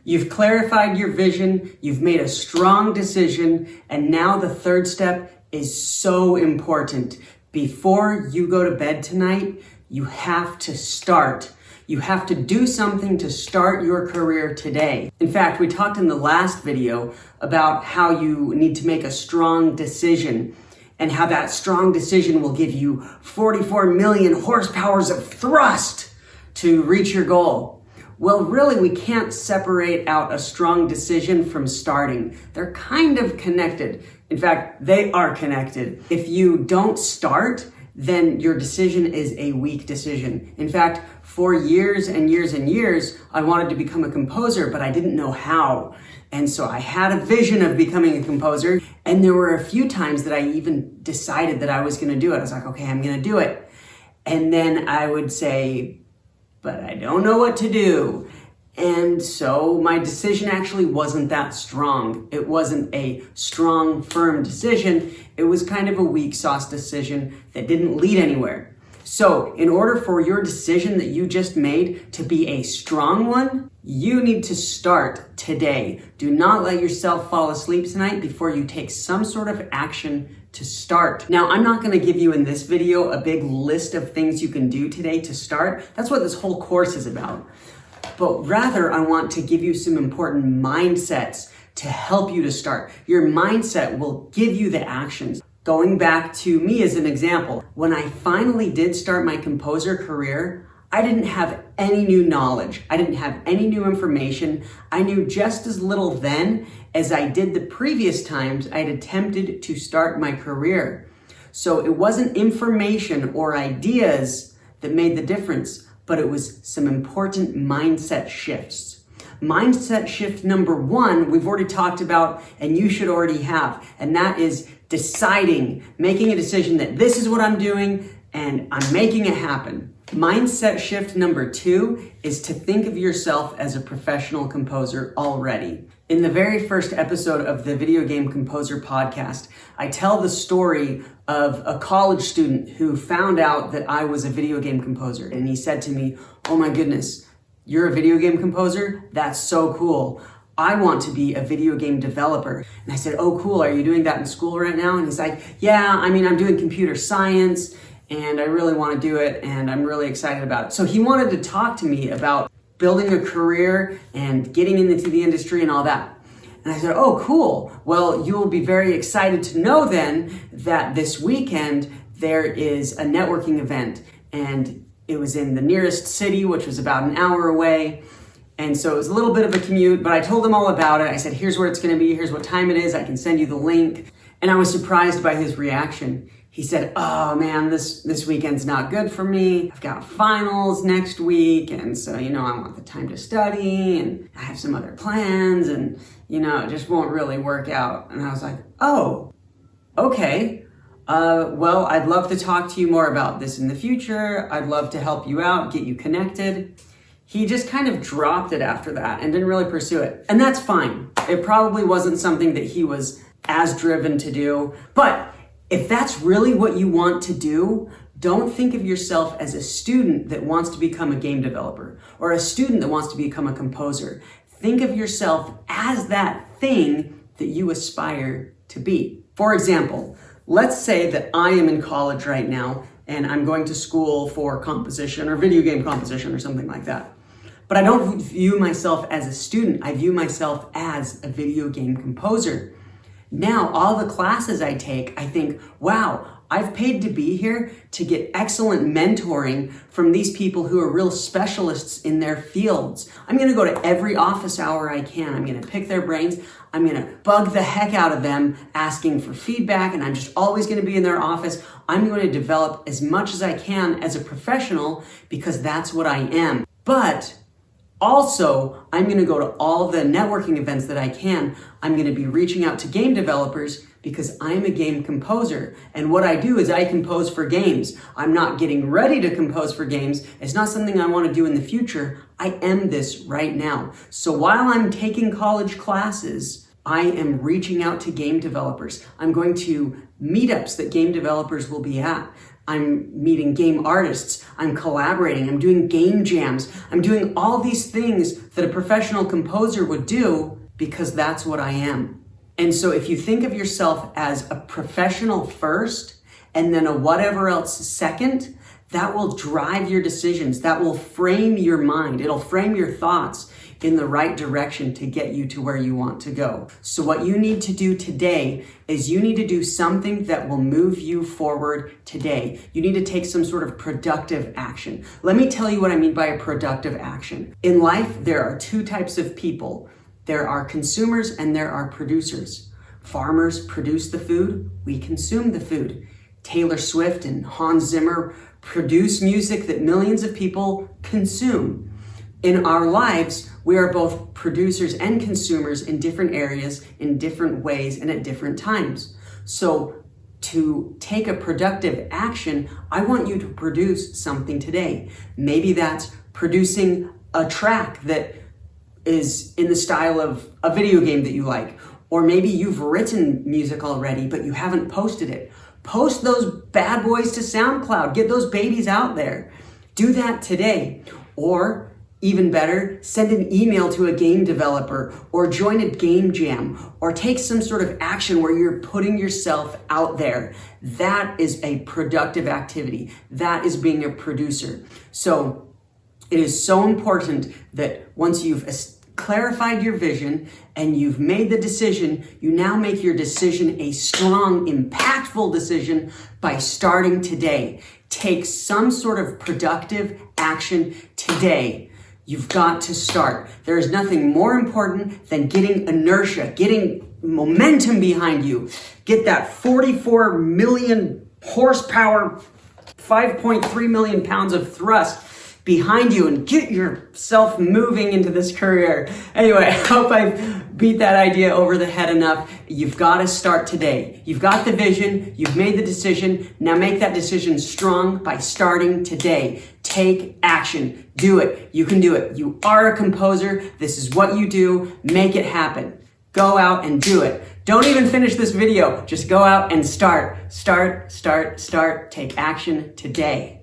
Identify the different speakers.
Speaker 1: You've clarified your vision, you've made a strong decision, and now the third step is so important. Before you go to bed tonight, you have to start. You have to do something to start your career today. In fact, we talked in the last video about how you need to make a strong decision and how that strong decision will give you 44 million horsepowers of thrust to reach your goal. Well, really, we can't separate out a strong decision from starting. They're kind of connected. In fact, they are connected. If you don't start, then your decision is a weak decision. In fact, for years and years and years, I wanted to become a composer, but I didn't know how. And so I had a vision of becoming a composer, and there were a few times that I even decided that I was gonna do it. I was like, okay, I'm gonna do it. And then I would say, but I don't know what to do. And so my decision actually wasn't that strong. It wasn't a strong, firm decision. It was kind of a weak sauce decision that didn't lead anywhere. So in order for your decision that you just made to be a strong one, you need to start today. Do not let yourself fall asleep tonight before you take some sort of action to start. Now, I'm not gonna give you in this video a big list of things you can do today to start. That's what this whole course is about. But rather, I want to give you some important mindsets to help you to start. Your mindset will give you the actions. Going back to me as an example, when I finally did start my composer career, I didn't have any new knowledge. I didn't have any new information. I knew just as little then as I did the previous times I'd attempted to start my career. So it wasn't information or ideas that made the difference, but it was some important mindset shifts. Mindset shift number one, we've already talked about, and you should already have, and that is deciding, making a decision that this is what I'm doing and I'm making it happen. Mindset shift number two is to think of yourself as a professional composer already. In the very first episode of the Video Game Composer podcast, I tell the story of a college student who found out that I was a video game composer. And he said to me, "Oh my goodness, you're a video game composer? That's so cool. I want to be a video game developer." And I said, "Oh cool, are you doing that in school right now?" And he's like, "Yeah, I'm doing computer science and I really want to do it and I'm really excited about it." So he wanted to talk to me about building a career and getting into the industry and all that. And I said, "Oh cool, well you will be very excited to know then that this weekend there is a networking event, and it was in the nearest city, which was about an hour away. And so it was a little bit of a commute, but I told him all about it. I said, here's where it's gonna be, here's what time it is, I can send you the link." And I was surprised by his reaction. He said, "Oh man, this weekend's not good for me. I've got finals next week, and so, I want the time to study, and I have some other plans, and, it just won't really work out." And I was like, "Oh, okay. Well, I'd love to talk to you more about this in the future. I'd love to help you out, get you connected." He just kind of dropped it after that and didn't really pursue it. And that's fine. It probably wasn't something that he was as driven to do. But if that's really what you want to do, don't think of yourself as a student that wants to become a game developer or a student that wants to become a composer. Think of yourself as that thing that you aspire to be. For example, let's say that I am in college right now and I'm going to school for composition or video game composition or something like that. But I don't view myself as a student. I view myself as a video game composer. Now, all the classes I take, I think, wow, I've paid to be here to get excellent mentoring from these people who are real specialists in their fields. I'm gonna go to every office hour I can. I'm gonna pick their brains. I'm gonna bug the heck out of them asking for feedback, and I'm just always gonna be in their office. I'm going to develop as much as I can as a professional because that's what I am. But also, I'm going to go to all the networking events that I can. I'm going to be reaching out to game developers because I'm a game composer. And what I do is I compose for games. I'm not getting ready to compose for games. It's not something I want to do in the future. I am this right now. So while I'm taking college classes, I am reaching out to game developers. I'm going to meetups that game developers will be at. I'm meeting game artists, I'm collaborating, I'm doing game jams, I'm doing all these things that a professional composer would do because that's what I am. And so if you think of yourself as a professional first and then a whatever else second, that will drive your decisions. That will frame your mind. It'll frame your thoughts in the right direction to get you to where you want to go. So what you need to do today is you need to do something that will move you forward today. You need to take some sort of productive action. Let me tell you what I mean by a productive action. In life, there are two types of people. There are consumers and there are producers. Farmers produce the food, we consume the food. Taylor Swift and Hans Zimmer produce music that millions of people consume. In our lives, we are both producers and consumers in different areas, in different ways, and at different times. So to take a productive action, I want you to produce something today. Maybe that's producing a track that is in the style of a video game that you like. Or maybe you've written music already, but you haven't posted it. Post those bad boys to SoundCloud. Get those babies out there. Do that today. Or even better, send an email to a game developer or join a game jam or take some sort of action where you're putting yourself out there. That is a productive activity. That is being a producer. So it is so important that once you've clarified your vision and you've made the decision, you now make your decision a strong, impactful decision by starting today. Take some sort of productive action today. You've got to start. There is nothing more important than getting inertia, getting momentum behind you. Get that 44 million horsepower, 5.3 million pounds of thrust behind you and get yourself moving into this career. Anyway, I hope I've beat that idea over the head enough. You've got to start today. You've got the vision. You've made the decision. Now make that decision strong by starting today. Take action. Do it. You can do it. You are a composer. This is what you do. Make it happen. Go out and do it. Don't even finish this video. Just go out and start. Start. Take action today.